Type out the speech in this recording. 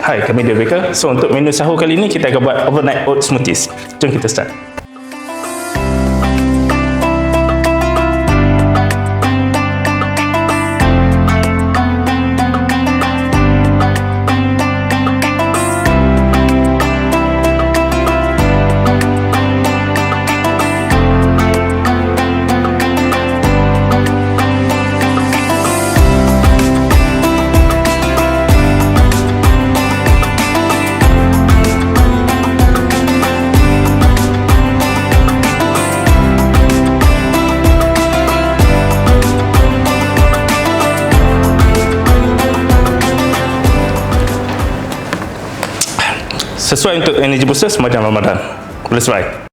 Hai, kami The Baker. So untuk menu sahur kali ni kita akan buat overnight oat smoothies. Jom kita start. Sesuai untuk energy booster semacam Ramadan. Let's try.